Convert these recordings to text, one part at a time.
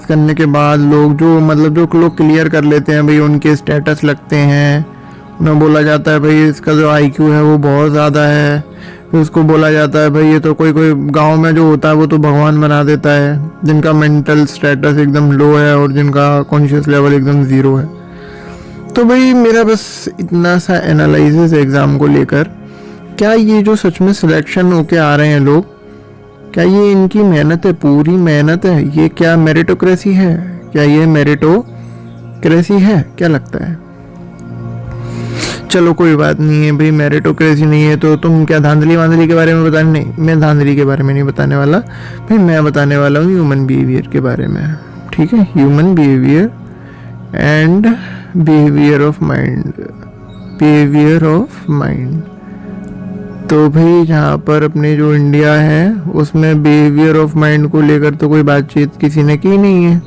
करने के बाद लोग जो मतलब जो लोग क्लियर कर लेते हैं भाई, उनके स्टेटस लगते हैं, उन्हें बोला जाता है भाई इसका जो आईक्यू है वो बहुत ज़्यादा है। फिर उसको बोला जाता है भाई ये तो कोई कोई गांव में जो होता है वो तो भगवान बना देता है, जिनका मेंटल स्टेटस एकदम लो है और जिनका कॉन्शियस लेवल एकदम ज़ीरो है। तो भाई मेरा बस इतना सा एनालिसिस एग्ज़ाम को लेकर, क्या ये जो सच में सिलेक्शन होके आ रहे हैं लोग, क्या ये इनकी मेहनत है, पूरी मेहनत है? ये क्या मेरिटोक्रेसी है? क्या ये मेरिटोक्रेसी है? क्या लगता है? चलो कोई बात नहीं है भाई, मेरिटोक्रेसी नहीं है तो तुम क्या धांधली वांधली के बारे में बताने? नहीं, मैं धांधली के बारे में नहीं बताने वाला भाई, मैं बताने वाला हूँ ह्यूमन बिहेवियर के बारे में। ठीक है, human behaviour and behaviour of mind, behaviour of mind. तो भाई जहाँ पर अपने जो इंडिया है उसमें बिहेवियर ऑफ माइंड को लेकर तो कोई बातचीत किसी ने की नहीं है,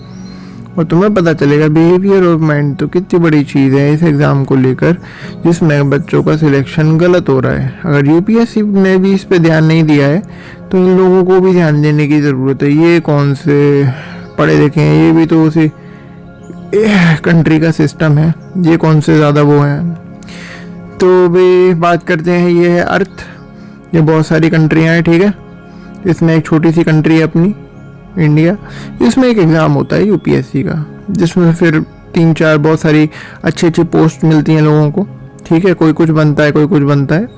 और तुम्हें पता चलेगा बिहेवियर ऑफ माइंड तो कितनी बड़ी चीज़ है इस एग्ज़ाम को लेकर, जिसमें बच्चों का सिलेक्शन गलत हो रहा है। अगर यूपीएससी ने भी इस पे ध्यान नहीं दिया है तो इन लोगों को भी ध्यान देने की ज़रूरत है। ये कौन से पढ़े लिखे हैं, ये भी तो उसी कंट्री का सिस्टम है, ये कौन से ज़्यादा वो हैं। तो भी बात करते हैं, ये है अर्थ, ये बहुत सारी कंट्रियाँ हैं, ठीक है, इसमें एक छोटी सी कंट्री है अपनी इंडिया। इसमें एक एग्ज़ाम होता है यूपीएससी का, जिसमें फिर 3-4 बहुत सारी अच्छी अच्छी पोस्ट मिलती हैं लोगों को, ठीक है, कोई कुछ बनता है, कोई कुछ बनता है।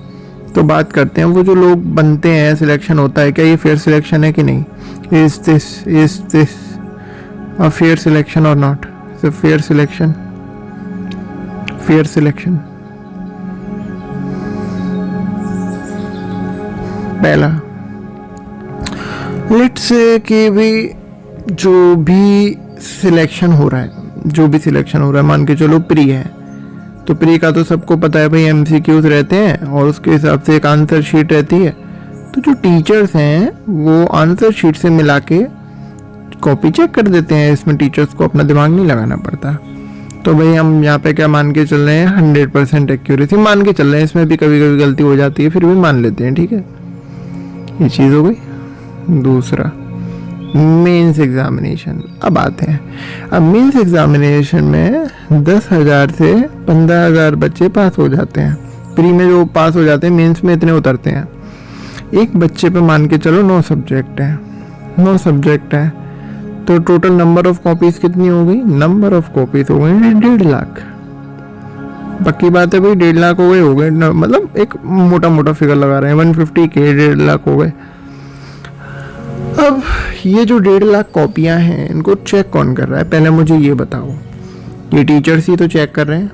तो बात करते हैं वो जो लोग बनते हैं, सिलेक्शन होता है, क्या ये फेयर सिलेक्शन है कि नहीं? Is this a fair selection or not? Fair selection, fair selection. पहला, लेट्स से कि भी जो भी सिलेक्शन हो रहा है, जो भी सिलेक्शन हो रहा है, मान के चलो प्री है, तो प्री का तो सबको पता है भाई एमसीक्यूज रहते हैं और उसके हिसाब से एक आंसर शीट रहती है। तो जो टीचर्स हैं वो आंसर शीट से मिला के कॉपी चेक कर देते हैं, इसमें टीचर्स को अपना दिमाग नहीं लगाना पड़ता। तो भाई हम यहाँ पे क्या मान के चल रहे हैं, 100% एक्यूरेसी मान के चल रहे हैं, इसमें भी कभी कभी गलती हो जाती है, फिर भी मान लेते हैं, ठीक है, ये चीज़ हो गई। दूसरा, मेंस एग्जामिनेशन। अब आते हैं, अब मेंस एग्जामिनेशन में 10,000 से 15,000 बच्चे पास हो जाते हैं। प्री में जो पास हो जाते हैं, मेंस में इतने उतरते हैं। एक बच्चे पे मान के चलो 9 सब्जेक्ट हैं, 9 सब्जेक्ट हैं, तो टोटल नंबर ऑफ कॉपीज कितनी हो गई? नंबर ऑफ कॉपीज हो गई 1.5 लाख। पक्की बात है भाई, 1.5 लाख हो गए, मतलब एक मोटा मोटा फिगर लगा रहे हैं, 150 के 1.5 लाख हो गए। अब ये जो 1.5 लाख कॉपियां हैं, इनको चेक कौन कर रहा है? पहले मुझे ये बताओ। ये टीचर्स ही तो चेक कर रहे हैं।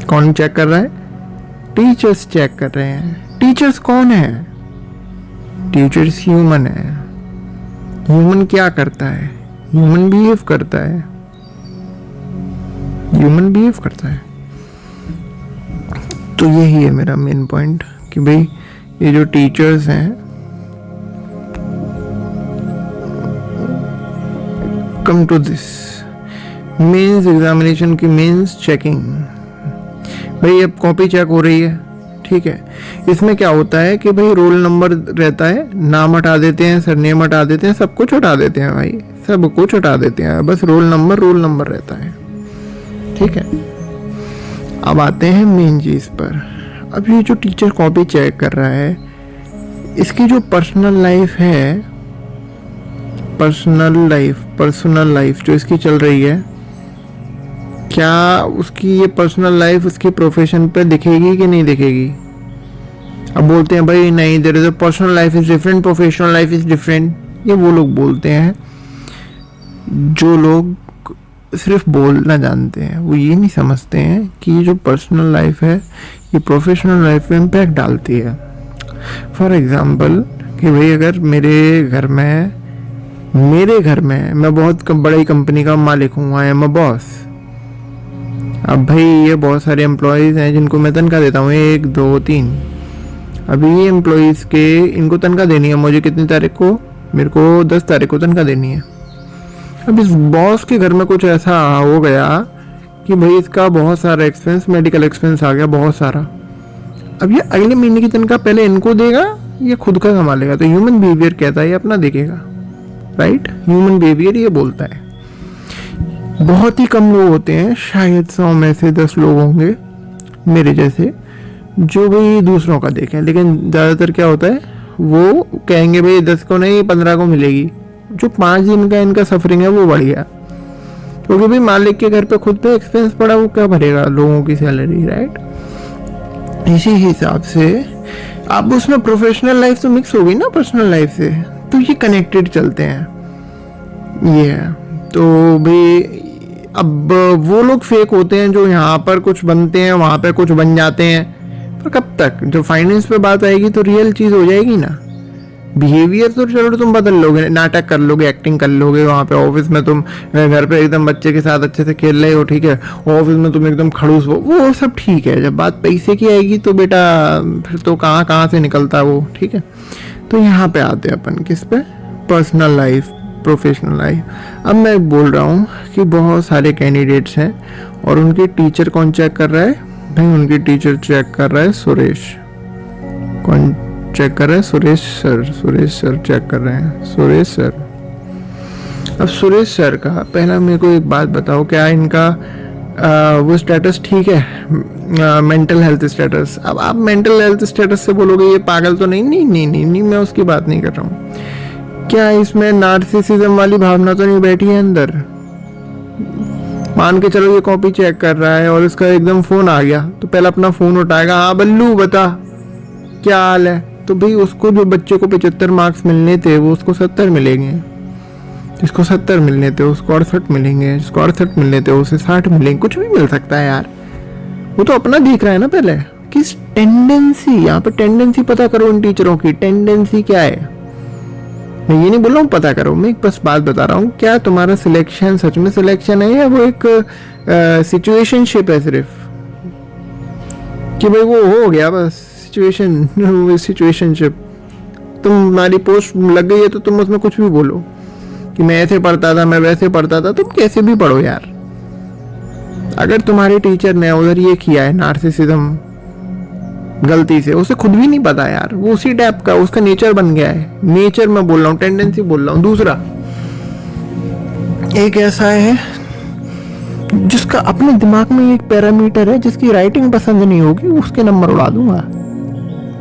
कौन चेक कर रहा है? टीचर्स चेक कर रहे हैं। टीचर्स कौन है? टीचर्स ह्यूमन है। ह्यूमन क्या करता है? ह्यूमन बिहेव करता है, ह्यूमन बिहेव करता है। तो यही है मेरा मेन पॉइंट कि भाई ये जो टीचर्स हैं, come to this mains examination की मेंस चेकिंग। भाई अब कॉपी चेक हो रही है, ठीक है, इसमें क्या होता है कि भाई रोल नंबर रहता है, नाम हटा देते हैं, सरनेम हटा देते हैं, सब कुछ हटा देते हैं भाई, सब कुछ हटा देते हैं, बस रोल नंबर रहता है, ठीक है। अब आते हैं मेन चीज़ पर। अब ये जो टीचर कॉपी चेक कर रहा है, इसकी जो पर्सनल लाइफ है, पर्सनल लाइफ जो इसकी चल रही है, क्या उसकी ये पर्सनल लाइफ उसकी प्रोफेशन पे दिखेगी कि नहीं दिखेगी? अब बोलते हैं भाई नहीं, there is a personal life is different, professional life is different. ये वो लोग बोलते हैं जो लोग सिर्फ बोलना जानते हैं, वो ये नहीं समझते हैं कि ये जो पर्सनल लाइफ है ये प्रोफेशनल लाइफ में इम्पैक्ट डालती है। फॉर एग्जाम्पल कि भाई अगर मेरे घर में मैं बहुत बड़ी कंपनी का मालिक हूँ, आई एम अ बॉस। अब भाई ये बहुत सारे एम्प्लॉयज़ हैं जिनको मैं तनख्वाह देता हूँ, 1 2 3। अभी ये एम्प्लॉयज़ के इनको तनख्वाह देनी है मुझे कितनी तारीख को? मेरे को 10 तारीख को तनख्वाह देनी है। अब इस बॉस के घर में कुछ ऐसा हो गया कि भाई इसका बहुत सारा एक्सपेंस, मेडिकल एक्सपेंस आ गया बहुत सारा। अब ये अगले महीने की तनख्वाह पहले इनको देगा या खुद का कमा लेगा? तो ह्यूमन बिहेवियर कहता है ये अपना देखेगा, राइट। ह्यूमन बिहेवियर ये बोलता है। बहुत ही कम लोग होते हैं, शायद 100 में से 10 लोग होंगे मेरे जैसे जो भाई दूसरों का देखें, लेकिन ज़्यादातर क्या होता है वो कहेंगे भाई 10 को नहीं 15 को मिलेगी। जो 5 दिन का इनका सफरिंग है वो बढ़ गया, क्योंकि भाई मालिक के घर पे खुद पे एक्सपेंस पड़ा, वो क्या भरेगा लोगों की सैलरी, राइट। इसी हिसाब से अब उसमें प्रोफेशनल लाइफ तो मिक्स हो गई ना पर्सनल लाइफ से, तो ये कनेक्टेड चलते हैं ये है। तो भाई अब वो लोग फेक होते हैं जो यहाँ पर कुछ बनते हैं वहाँ पे कुछ बन जाते हैं, पर कब तक? जब फाइनेंस पे बात आएगी तो रियल चीज़ हो जाएगी ना। बिहेवियर तो चलो तुम बदल लोगे, नाटक कर लोगे, एक्टिंग कर लोगे, वहाँ पे ऑफिस में तुम घर पे एकदम बच्चे के साथ अच्छे से खेल रहे हो, ठीक है, ऑफिस में तुम एकदम खड़ूस हो, वो सब ठीक है। जब बात पैसे की आएगी तो बेटा फिर तो कहाँ कहाँ से निकलता है वो, ठीक है। तो यहाँ पे आते हैं अपन किस पे, पर्सनल लाइफ, प्रोफेशनल लाइफ। अब मैं बोल रहा हूँ कि बहुत सारे कैंडिडेट्स हैं और उनके टीचर कौन चेक कर रहा है भाई? उनके टीचर चेक कर रहा है सुरेश। कौन चेक कर रहे हैं? सुरेश सर चेक कर रहे हैं, सुरेश सर। अब सुरेश सर का पहला मेरे को एक बात बताओ, क्या इनका वो स्टेटस ठीक है, मेंटल हेल्थ स्टेटस? अब आप मेंटल हेल्थ स्टेटस से बोलोगे ये पागल तो नहीं, नहीं नहीं नहीं नहीं, मैं उसकी बात नहीं कर रहा हूँ। क्या इसमें नार्सिसिज्म वाली भावना तो नहीं बैठी है अंदर? मान के चलो ये कॉपी चेक कर रहा है और इसका एकदम फोन आ गया तो पहले अपना फोन उठाएगा, हाँ बल्लू बता क्या हाल है। तो भाई उसको जो बच्चे को 75 मार्क्स मिलने थे वो उसको 70 मिलेंगे, जिसको 70 मिलने थे उसको 68 मिलेंगे, जिसको 68 मिलने थे उसे 60 मिलेंगे। कुछ भी मिल सकता है यार, वो तो अपना देख रहा है ना पहले। किस टेंडेंसी, यहाँ पे टेंडेंसी पता करो उन टीचरों की, टेंडेंसी क्या है। मैं ये नहीं बोल रहा हूँ पता करो, मैं बस बात बता रहा हूँ, क्या तुम्हारा सिलेक्शन सच में सिलेक्शन है या वो एक सिचुएशनशिप है सिर्फ, कि भाई वो हो गया बस सिचुएशनशिप। तुम्हारी पोस्ट लग गई है तो तुम उसमें कुछ भी बोलो कि मैं ऐसे पढ़ता था, मैं वैसे पढ़ता था। तुम कैसे भी पढ़ो यार, अगर तुम्हारे टीचर ने उधर ये किया है नार्सिसिज्म गलती से, उसे खुद भी नहीं पता यार, वो उसी टाइप का उसका नेचर बन गया है। नेचर मैं बोल रहा हूँ, टेंडेंसी बोल रहा हूँ। दूसरा एक ऐसा है जिसका अपने दिमाग में एक पैरामीटर है, जिसकी राइटिंग पसंद नहीं होगी उसके नंबर उड़ा दूंगा।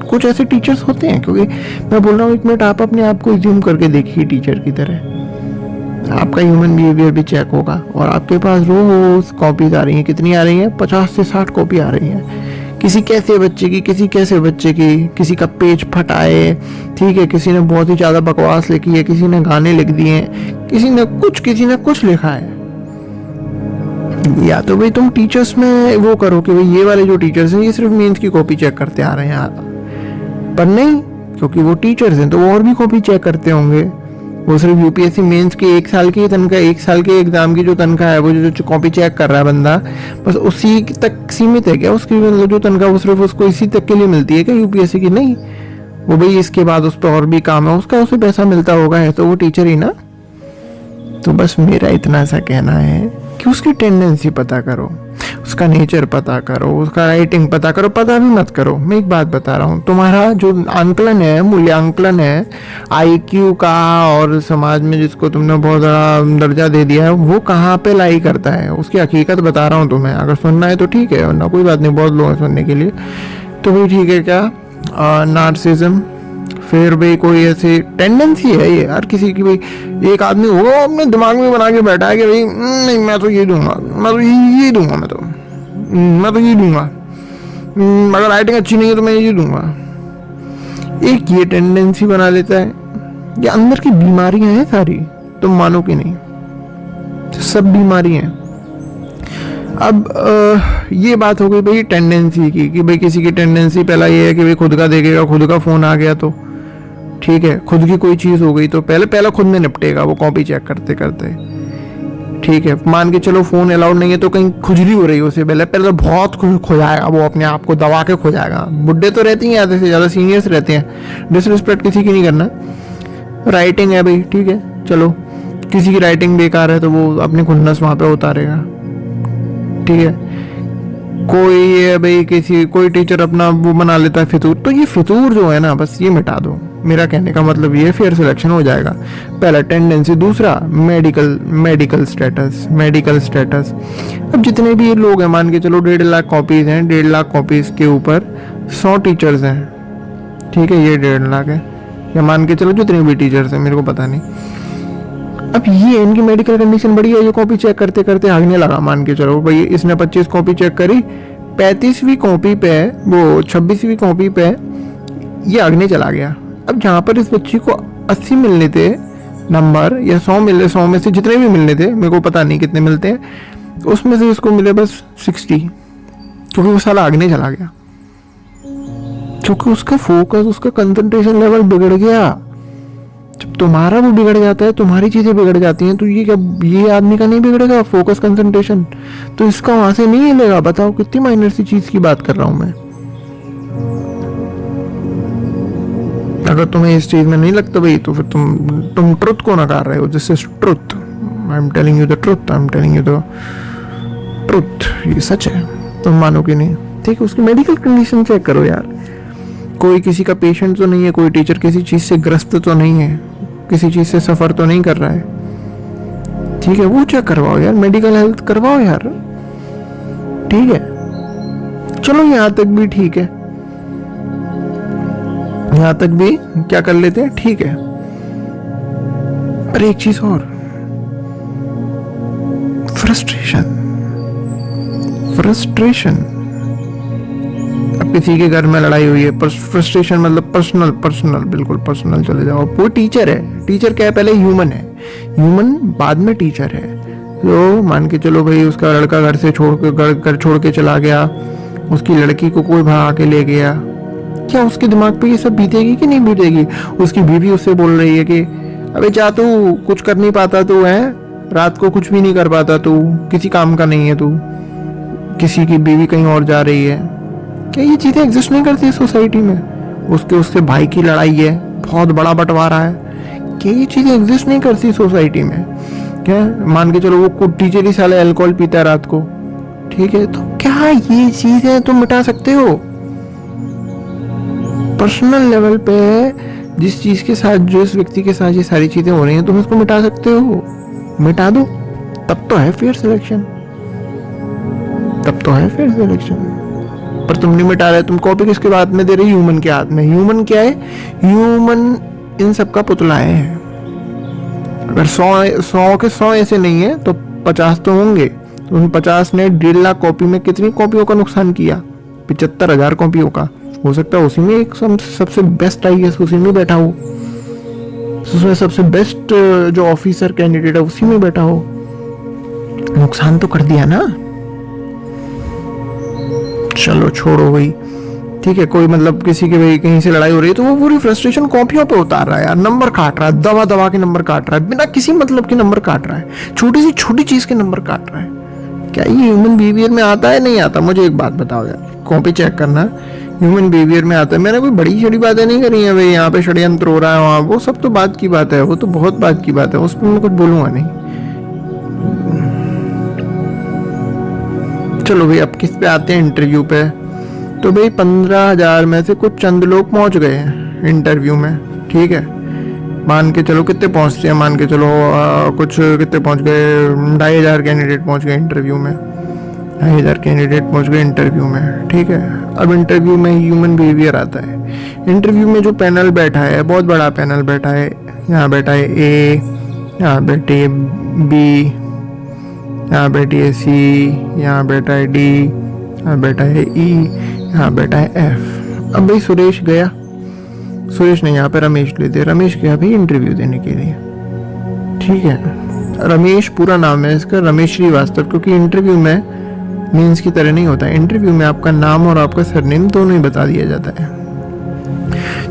कुछ ऐसे टीचर्स होते हैं, क्योंकि मैं बोल रहा हूँ 1 मिनट आप अपने आप को ज्यूम करके देखिए टीचर की तरह, आपका ह्यूमन बिहेवियर भी चेक होगा और आपके पास रोज कॉपीज आ रही हैं। कितनी आ रही हैं? 50 से 60 कॉपी आ रही हैं, किसी कैसे बच्चे की, किसी कैसे बच्चे की, किसी का पेज फटाए, ठीक है, किसी ने बहुत ही ज़्यादा बकवास लिखी है, किसी ने गाने लिख दिए हैं, किसी ने कुछ लिखा है। या तो भाई तुम टीचर्स में वो करो कि भाई ये वाले जो टीचर्स हैं ये सिर्फ मेंस की कॉपी चेक करते आ रहे हैं, पर नहीं, क्योंकि वो टीचर्स हैं तो वो और भी कॉपी चेक करते होंगे। वो सिर्फ यूपीएससी मेंस के 1 साल की तनख्वाह, 1 साल के एग्जाम की जो तनख्वाह है, वो जो कॉपी चेक कर रहा है बंदा, बस उसी तक सीमित है क्या उसकी मतलब जो तनख्वाह? वो सिर्फ उसको इसी तक के लिए मिलती है क्या यूपीएससी की? नहीं, वो भाई इसके बाद उस पर और भी काम है उसका, उसे पैसा मिलता होगा, है तो वो टीचर ही ना। तो बस मेरा इतना सा कहना है कि उसकी टेंडेंसी पता करो, उसका नेचर पता करो, उसका राइटिंग पता करो, पता भी मत करो। मैं एक बात बता रहा हूँ, तुम्हारा जो आंकलन है, मूल्यांकन है आईक्यू का, और समाज में जिसको तुमने बहुत बड़ा दर्जा दे दिया है, वो कहाँ पे लाई करता है, उसकी हकीकत बता रहा हूँ तुम्हें। अगर सुनना है तो ठीक है, वरना कोई बात नहीं, बहुत लोग हैं सुनने के लिए। तो भाई ठीक है, क्या नार्सिज्म, फिर भाई कोई ऐसी टेंडेंसी है ये हर किसी की, भाई एक आदमी होगा अपने दिमाग में बना के बैठा है कि भाई नहीं मैं तो ये दूंगा, मैं तो ये दूंगा, मैं तो ये दूंगा, अगर राइटिंग अच्छी नहीं है तो मैं ये दूंगा। एक ये टेंडेंसी बना लेता है। ये अंदर की बीमारियां हैं सारी, तुम मानो कि नहीं, सब बीमारी हैं। अब ये बात हो गई भाई टेंडेंसी की, कि भाई किसी की टेंडेंसी पहला ये है कि भाई खुद का देखेगा, खुद का फोन आ गया तो ठीक है, खुद की कोई चीज़ हो गई तो पहले खुद में निपटेगा वो कॉपी चेक करते करते, ठीक है। मान के चलो फोन अलाउड नहीं है तो कहीं खुजली हो रही है उसे, पहले तो बहुत खो जाएगा, वो अपने आप को दबा के खो जाएगा। बुढ़े तो रहती हैं आधे से ज़्यादा, सीनियर्स रहते हैं, डिसरिस्पेक्ट किसी की नहीं करना। राइटिंग है भाई, ठीक है, चलो किसी की राइटिंग बेकार है तो वो अपनी खुन्नस वहाँ पे उतारेगा, ठीक है। कोई है भाई, कोई टीचर अपना वो बना लेता है फितूर, तो ये फितूर जो है ना, बस ये मिटा दो। मेरा कहने का मतलब ये फेयर सिलेक्शन हो जाएगा। पहला टेंडेंसी, दूसरा मेडिकल स्टेटस। अब जितने भी ये लोग हैं, मान के चलो 1.5 लाख कॉपीज हैं, 1.5 लाख कॉपीज के ऊपर 100 टीचर्स हैं, ठीक है, ये 1.5 लाख है, या मान के चलो जितने भी टीचर्स हैं, मेरे को पता नहीं। अब ये इनकी मेडिकल कंडीशन बड़ी है, ये कॉपी चेक करते करते भागने लगा, मान के चलो भाई इसने 25 कॉपी चेक करी, 35वीं कॉपी पे, वो 26वीं कॉपी पे ये आगने चला गया। अब जहाँ पर इस बच्ची को 80 मिलने थे नंबर, या 100 में से जितने भी मिलने थे, मेरे को पता नहीं कितने मिलते हैं, उसमें से इसको मिले बस 60, क्योंकि वो साला आगने चला गया, क्योंकि उसका फोकस, उसका कंसंट्रेशन लेवल बिगड़ गया। जब तुम्हारा वो बिगड़ जाता है, तुम्हारी चीजें बिगड़ जाती हैं, तो ये क्या, ये आदमी का नहीं बिगड़ेगा फोकस कंसंट्रेशन? तो इसका वहां से नहीं हिलेगा। बताओ कितनी माइनर सी चीज की बात कर रहा हूं मैं। अगर तुम्हें इस चीज में नहीं लगता भाई, तो फिर तुम ट्रुथ को नकार रहे हो। This is truth, I am telling you the truth, I am telling you the truth, ये सच है, तुम मानोगे नहीं। ठीक है, उसकी मेडिकल कंडीशन चेक करो यार, कोई किसी का पेशेंट तो नहीं है, कोई टीचर किसी चीज से ग्रस्त तो नहीं है, किसी चीज से सफर तो नहीं कर रहा है, ठीक है, वो चेक करवाओ यार, मेडिकल हेल्थ करवाओ यार, ठीक है। चलो यहां तक भी ठीक है, यहां तक भी क्या कर लेते हैं, ठीक है। पर एक चीज और, फ्रस्ट्रेशन। अब किसी के घर में लड़ाई हुई है, फ्रस्ट्रेशन मतलब पर्सनल, बिल्कुल पर्सनल चले जाओ। वो टीचर है, टीचर क्या है, पहले ह्यूमन है, ह्यूमन बाद में टीचर है। तो मान के चलो भाई उसका लड़का घर से घर छोड़ के चला गया, उसकी लड़की को कोई भगा के ले गया, क्या उसके दिमाग पे ये सब बीतेगी कि नहीं बीतेगी? उसकी बीवी उससे बोल रही है कि अबे जा, तू कुछ कर नहीं पाता, तू है रात को कुछ भी नहीं कर पाता, तू किसी काम का नहीं है, तू किसी की बीवी कहीं और जा रही है। क्या ये चीजें एग्जिस्ट नहीं करती सोसाइटी में? उसके भाई की लड़ाई है, बहुत बड़ा बंटवारा है, क्या ये चीजें एग्जिस्ट नहीं करती सोसाइटी में? क्या मान के चलो वो टीचर ही साले अल्कोहल पीता है रात को, ठीक है, तो क्या ये चीजें तुम मिटा सकते हो? पर्सनल लेवल पे जिस चीज के साथ, जो इस व्यक्ति के साथ ये सारी चीजें हो रही हैं, तुम उसको मिटा सकते हो, मिटा दो, तब तो है फेयर सिलेक्शन, तब तो है फेयर सिलेक्शन। पर तुम नहीं मिटा रहे, तुम कॉपी किसके हाथ में दे रहे, ह्यूमन के हाथ में। ह्यूमन क्या है, ह्यूमन इन सब का पुतला है। अगर 100 के 100 ऐसे नहीं है तो 50 तो होंगे। तो उन 50 ने 1.5 लाख कॉपी में कितनी कॉपियों का नुकसान किया? 75,000 कॉपियों का। हो सकता है उसी में एक सबसे बेस्ट IAS उसी में बैठा हो, उसमें सबसे बेस्ट जो ऑफिसर कैंडिडेट है उसी में बैठा हो। नुकसान तो कर दिया ना। चलो छोड़ो भाई, ठीक है, कोई मतलब किसी के भाई कहीं से लड़ाई हो रही है तो वो पूरी फ्रस्ट्रेशन कॉपियों पे उतार रहा है यार, नंबर काट रहा है, दवा के नंबर काट रहा है, बिना किसी मतलब के नंबर काट रहा है, छोटी सी छोटी चीज के नंबर काट रहा है। क्या ये ह्यूमन बिहेवियर में आता है? नहीं आता। मुझे एक बात बताओ यार, कॉपी चेक करना ह्यूमन बिहेवियर में आता है? मैंने कोई बड़ी छड़ी बातें नहीं करी है भाई, यहाँ पे षड्यंत्र हो रहा है वहाँ, वो सब तो बात की बात है, वो तो बहुत बात की बात है, उस पर मैं कुछ बोलूंगा नहीं। चलो भाई अब किस पे आते हैं, इंटरव्यू पे। तो भाई 15,000 में से कुछ चंद लोग पहुंच गए हैं इंटरव्यू में, ठीक है, मान के चलो कितने पहुंचते हैं, मान के चलो कुछ कितने पहुंच गए, 2,500 कैंडिडेट पहुंच गए इंटरव्यू में, 2,500 कैंडिडेट पहुंच गए इंटरव्यू में, ठीक है। अब इंटरव्यू में ह्यूमन बिहेवियर आता है। इंटरव्यू में जो पैनल बैठा है, बहुत बड़ा पैनल बैठा है, यहाँ बैठा है A, यहाँ बैठे है B, यहाँ बैठी है C, यहाँ बैठा है D, यहाँ बैठा है E, यहाँ बैठा है F। अब भाई सुरेश गया, सुरेश नहीं, यहाँ पे रमेश लेते, रमेश गया भाई इंटरव्यू देने के लिए, ठीक है। रमेश पूरा नाम है इसका, रमेश श्रीवास्तव, क्योंकि इंटरव्यू में मीन्स की तरह नहीं होता है। इंटरव्यू में आपका नाम और आपका सरनेम दोनों ही बता दिया जाता है।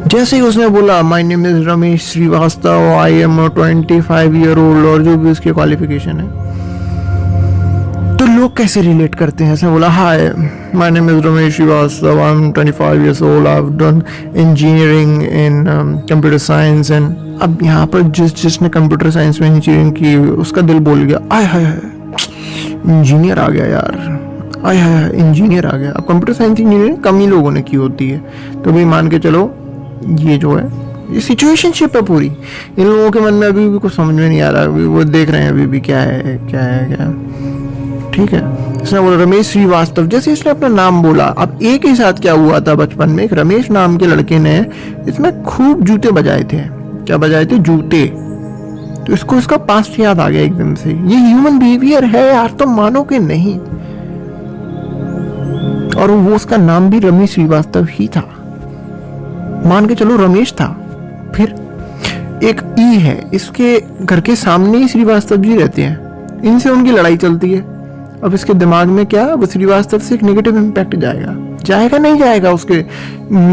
जैसे ही उसने बोला my name is Ramesh Srivastava, I am 25 year old, और जो भी उसकी क्वालिफिकेशन है, तो लोग कैसे रिलेट करते हैं? ऐसे बोला, hi my name is Ramesh Srivastava, I am 25 years old, I have done engineering in computer science. And अब यहाँ पर जिसने कंप्यूटर साइंस में इंजीनियरिंग की, उसका दिल बोल गया, आय हाय इंजीनियर आ गया यार, आय हाय इंजीनियर आ गया। अब कंप्यूटर साइंस इंजीनियरिंग कम ही लोगों ने की होती है, तो भाई मान के चलो ये जो है ये सिचुएशनशिप है पूरी। इन लोगों के मन में अभी भी कुछ समझ में नहीं आ रहा, अभी वो देख रहे हैं अभी भी क्या है क्या है क्या। ठीक है, इसने बोला रमेश श्रीवास्तव, जैसे इसने अपना नाम बोला। अब एक ही साथ क्या हुआ था बचपन में, एक रमेश नाम के लड़के ने इसमें खूब जूते बजाए थे। क्या बजाए थे? जूते। तो इसको इसका पास्ट याद आ गया एकदम से। ये ह्यूमन बिहेवियर है यार, तुम मानोगे नहीं। और वो उसका नाम भी रमेश श्रीवास्तव ही था, मान के चलो रमेश था। फिर एक ई है, इसके घर के सामने ही श्रीवास्तव जी रहते हैं, इनसे उनकी लड़ाई चलती है। अब इसके दिमाग में क्या, वो श्रीवास्तव से एक नेगेटिव इम्पैक्ट जाएगा नहीं जाएगा उसके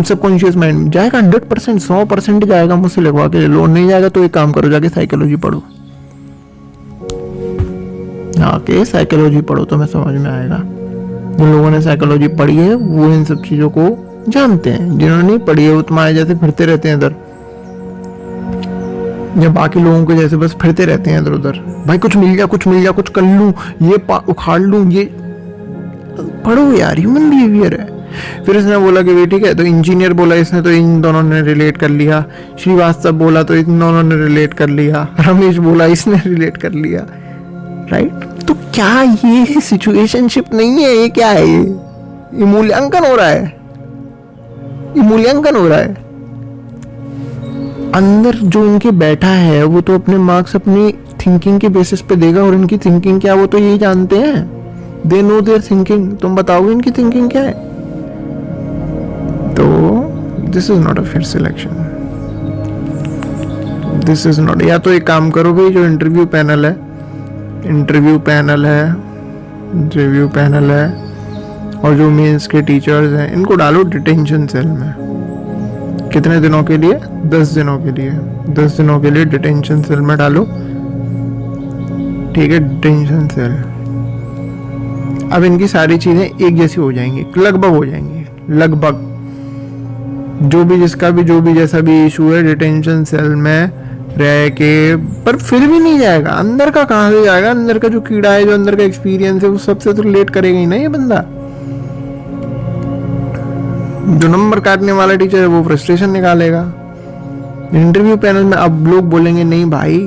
सबकॉन्शियस माइंड में? जाएगा 100%, 100% जाएगा। मुझसे लगवा के लो, नहीं जाएगा तो एक काम करो, जाके साइकोलॉजी पढ़ो, आके साइकोलॉजी पढ़ो, तुम्हें समझ में आएगा। जिन लोगों ने साइकोलॉजी पढ़ी है वो इन सब चीजों को जानते हैं, जिन्होंने नहीं पढ़ी है वो तुम्हारे जैसे फिरते रहते हैं इधर, या बाकी लोगों के जैसे बस फिरते रहते हैं इधर उधर। भाई कुछ मिल जा, कुछ कर लूं, ये उखाड़ लूं, ये पढ़ो यार, ह्यूमन बिहेवियर है। फिर इसने बोला कि भी ठीक है, तो इंजीनियर बोला इसने, तो इन दोनों ने रिलेट कर लिया। श्रीवास्तव बोला तो इन दोनों ने रिलेट कर लिया। रमेश बोला इसने रिलेट कर लिया, राइट। तो क्या ये सिचुएशनशिप नहीं है? ये क्या है? ये मूल्यांकन हो रहा है, ये मूल्यांकन हो रहा है। अंदर जो इनके बैठा है वो तो अपने मार्क्स अपनी थिंकिंग के बेसिस पे देगा, और इनकी थिंकिंग क्या वो तो यही जानते हैं। They know there thinking. तुम बताओगे इनकी थिंकिंग क्या है? तो this is not a fair selection, this is not. या तो एक काम करो भाई, जो इंटरव्यू पैनल है और जो मेंस के टीचर्स हैं, इनको डालो डिटेंशन सेल में। कितने दिनों के लिए? 10 दिनों के लिए। 10 दिनों के लिए डिटेंशन सेल में डालो, ठीक है, डिटेंशन सेल। अब इनकी सारी चीजें एक जैसी हो जाएंगी, लगभग हो जाएंगी, लगभग। जो भी जिसका भी जो भी जैसा भी इशू है, डिटेंशन सेल में रह के, पर फिर भी नहीं जाएगा। अंदर का कहां से जाएगा? अंदर का जो कीड़ा है, जो अंदर का एक्सपीरियंस है, वो सबसे तो रिलेट करेगा ही ना ये बंदा। जो नंबर काटने वाला टीचर है वो फ्रस्ट्रेशन निकालेगा। इंटरव्यू पैनल में अब लोग बोलेंगे नहीं भाई,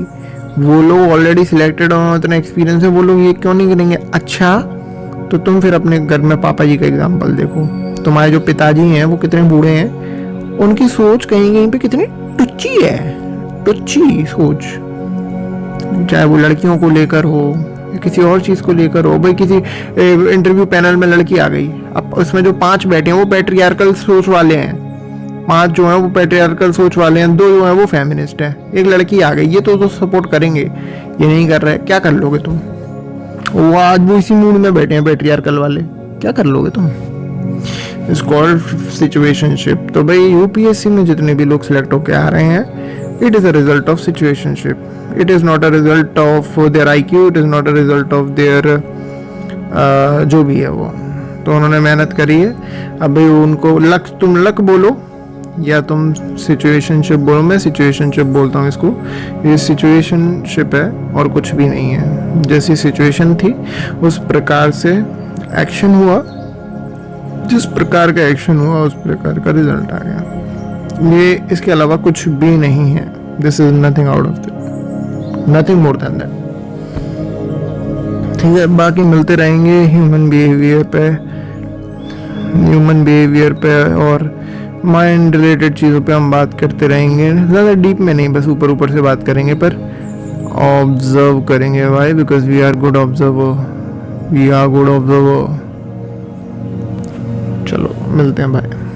वो लोग ऑलरेडी सिलेक्टेड और इतना एक्सपीरियंस है, वो लोग ये क्यों नहीं करेंगे? अच्छा, तो तुम फिर अपने घर में पापा जी का एग्जाम्पल देखो। तुम्हारे जो पिताजी हैं वो कितने बूढ़े हैं, उनकी सोच कहीं कहीं पे कितनी टुच्ची है, टुच्ची सोच। चाहे वो लड़कियों को लेकर हो या किसी और चीज को लेकर हो। भाई किसी इंटरव्यू पैनल में लड़की आ गई, अब उसमें जो 5 बैठे हैं वो पैट्रियार्कल सोच वाले हैं, 5 जो हैं वो पैट्रियार्कल सोच वाले हैं, 2 जो हैं वो फेमिनिस्ट हैं। एक लड़की आ गई, ये तो सपोर्ट करेंगे, ये नहीं कर रहे, क्या कर लोगे तुम? वो आज वो इसी मूड में बैठे हैं पैट्रियार्कल वाले, क्या कर लोगे तुम? It's called situationship. तो भाई यूपीएससी में जितने भी लोग सिलेक्ट होके आ रहे हैं, it is a result of situationship. It is not a result of their IQ, it is not a result of their जो भी है वो। तो उन्होंने मेहनत करी है। अब भाई उनको तुम लक बोलो या तुम सिचुएशनशिप बोलो, मैं सिचुएशनशिप बोलता हूँ इसको। ये सिचुएशनशिप है और कुछ भी नहीं है। जैसी सिचुएशन थी उस प्रकार से एक्शन हुआ, जिस प्रकार का एक्शन हुआ उस प्रकार का रिजल्ट आ गया। ये इसके अलावा कुछ भी नहीं है। This is nothing out of that, nothing more than that. ठीक है, बाकी मिलते रहेंगे ह्यूमन बिहेवियर पे और माइंड रिलेटेड चीज़ों पे हम बात करते रहेंगे। ज़्यादा डीप में नहीं, बस ऊपर ऊपर से बात करेंगे, पर ऑब्जर्व करेंगे। Why? Because we are good observer. चलो मिलते हैं, बाय।